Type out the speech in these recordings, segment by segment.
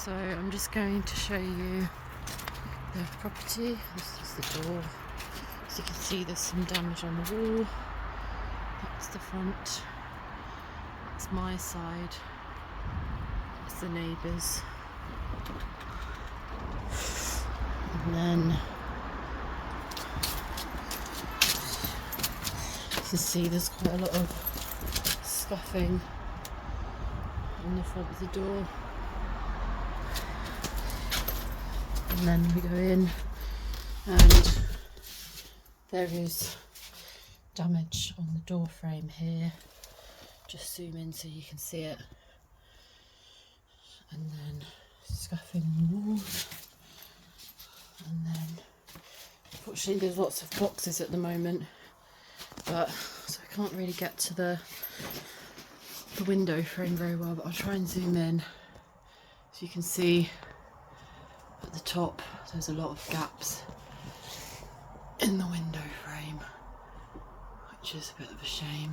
So I'm just going to show you the property. This is the door. As you can see, there's some damage on the wall. That's the front. That's my side. It's the neighbours. And then you can see there's quite a lot of scuffing in the front of the door. And then we go in and there is damage on the door frame here. Just zoom in so you can see it. And then scuffing on the walls. And then unfortunately there's lots of boxes at the moment, but so I can't really get to the window frame very well, but I'll try and zoom in so you can see at the top there's a lot of gaps in the window frame, which is a bit of a shame.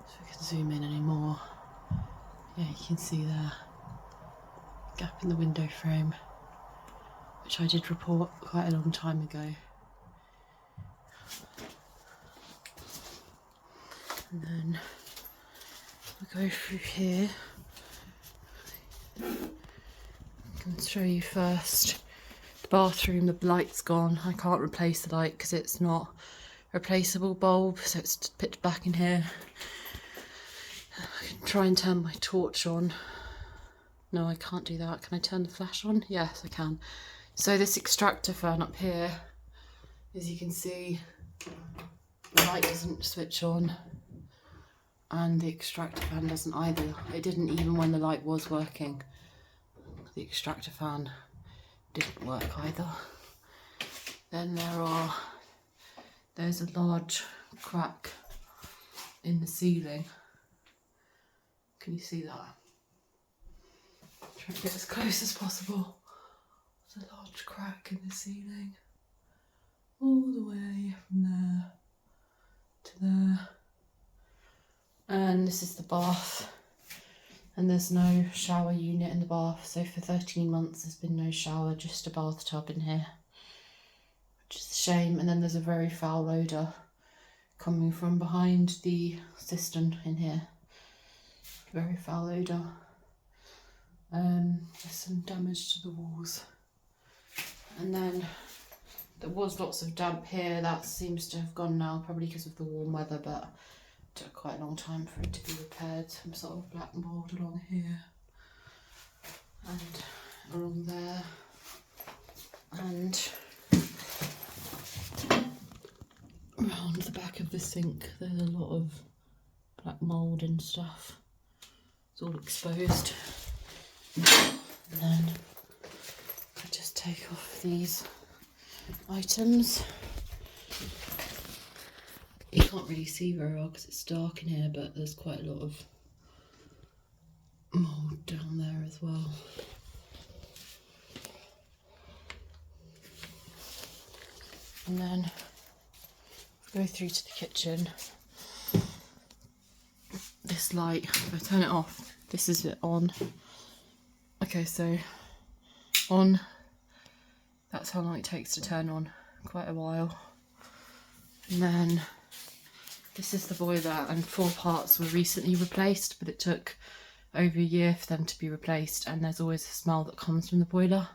So we can zoom in any more. Yeah, you can see there, gap in the window frame, which I did report quite a long time ago. And then we'll go through here. I can show you first the bathroom. The light's gone. I can't replace the light because it's not a replaceable bulb, so it's pitch black in here. I can try and turn my torch on. No, I can't do that. Can I turn the flash on? Yes, I can. So this extractor fan up here, as you can see, the light doesn't switch on and the extractor fan doesn't either. It didn't even when the light was working. The extractor fan didn't work either. Then there's a large crack in the ceiling. Can you see that? Try to get as close as possible. There's a large crack in the ceiling, all the way from there to there. And this is the bath, and there's no shower unit in the bath, so for 13 months there's been no shower, just a bathtub in here, which is a shame. And then there's a very foul odour coming from behind the cistern in here. Very foul odour. There's some damage to the walls. And then there was lots of damp here. That seems to have gone now, probably because of the warm weather, but it took quite a long time for it to be repaired. Some sort of black mould along here and along there. And around the back of the sink there's a lot of black mould and stuff. It's all exposed. And then I just take off these items. You can't really see very well because it's dark in here, but there's quite a lot of mould down there as well. And then go through to the kitchen. This light, if I turn it off, this is it on. Okay, so on, that's how long it takes to turn on, quite a while. And then this is the boiler, and 4 parts were recently replaced, but it took over a year for them to be replaced, and there's always a smell that comes from the boiler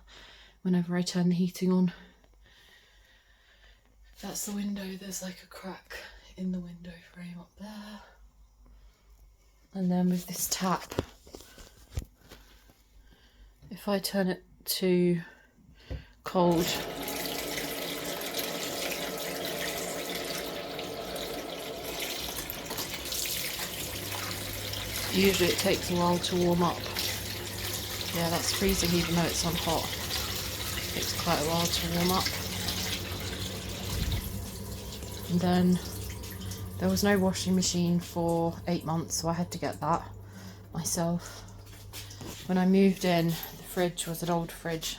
whenever I turn the heating on. That's the window. There's like a crack in the window frame up there. And then with this tap, if I turn it to cold, usually it takes a while to warm up. Yeah, that's freezing even though it's on hot. It takes quite a while to warm up. And then there was no washing machine for 8 months, so I had to get that myself. When I moved in, the fridge was an old fridge,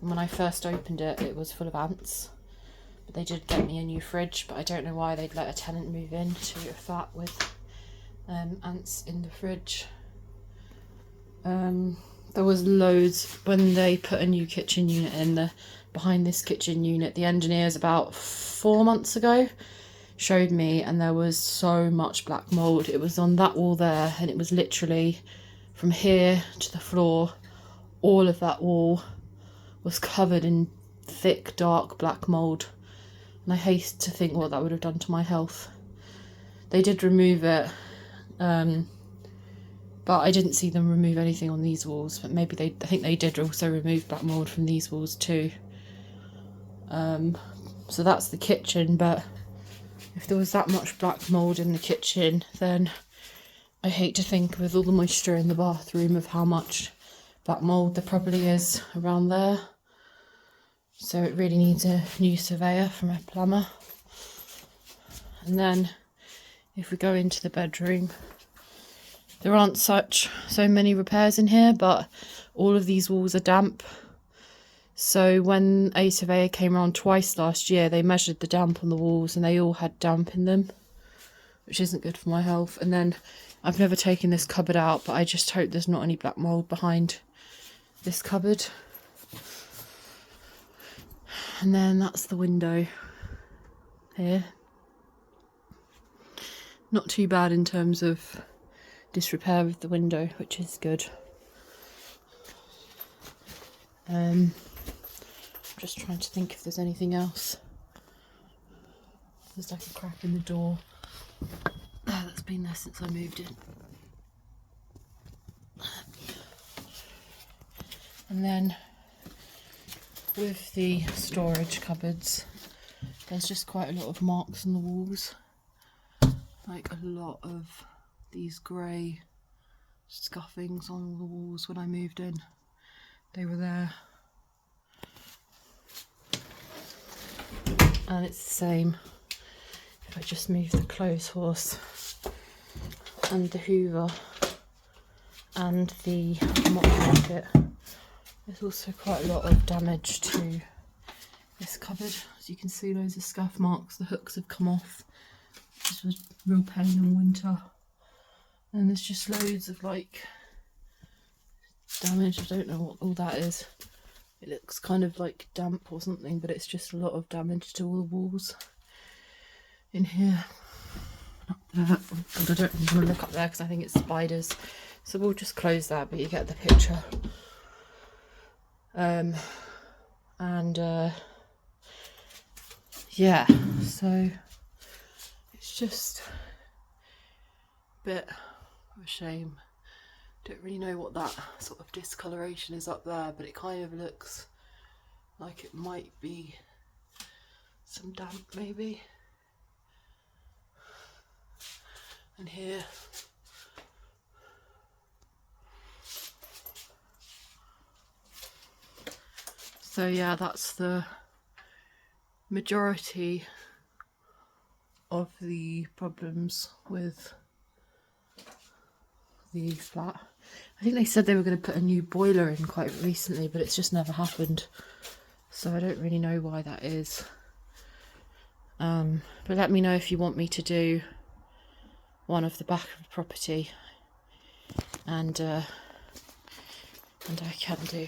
and when I first opened it, it was full of ants. But they did get me a new fridge, but I don't know why they'd let a tenant move in to a flat with ants in the fridge. There was loads when they put a new kitchen unit in the behind this kitchen unit. The engineers about 4 months ago showed me, and there was so much black mold. It was on that wall there, and it was literally from here to the floor. All of that wall was covered in thick, dark black mold, and I hate to think what that would have done to my health. They did remove it, but I didn't see them remove anything on these walls. But maybe I think they did also remove black mold from these walls too. So that's the kitchen, but if there was that much black mold in the kitchen, then I hate to think with all the moisture in the bathroom of how much black mold there probably is around there. So it really needs a new surveyor from a plumber. And then if we go into the bedroom, there aren't so many repairs in here, but all of these walls are damp. So when a surveyor came around twice last year, they measured the damp on the walls and they all had damp in them, which isn't good for my health. And then I've never taken this cupboard out, but I just hope there's not any black mold behind this cupboard. And then that's the window here. Not too bad in terms of disrepair of the window, which is good. Just trying to think if there's anything else. There's like a crack in the door. That's been there since I moved in. And then with the storage cupboards, there's just quite a lot of marks on the walls. Like a lot of these grey scuffings on all the walls when I moved in. They were there. And it's the same if I just move the clothes horse and the hoover and the mop bucket. There's also quite a lot of damage to this cupboard. As you can see, loads of scuff marks. The hooks have come off. This was real pain in winter. And there's just loads of like damage. I don't know what all that is. It looks kind of like damp or something, but it's just a lot of damage to all the walls in here. Up there. Oh God, I don't want to look up there because I think it's spiders. So we'll just close that, but you get the picture. Yeah, so it's just a bit of a shame. Don't really know what that sort of discoloration is up there, but it kind of looks like it might be some damp maybe. And here, so yeah, that's the majority of the problems with the flat. I think they said they were going to put a new boiler in quite recently, but it's just never happened. So I don't really know why that is. But let me know if you want me to do one of the back of the property, and I can do.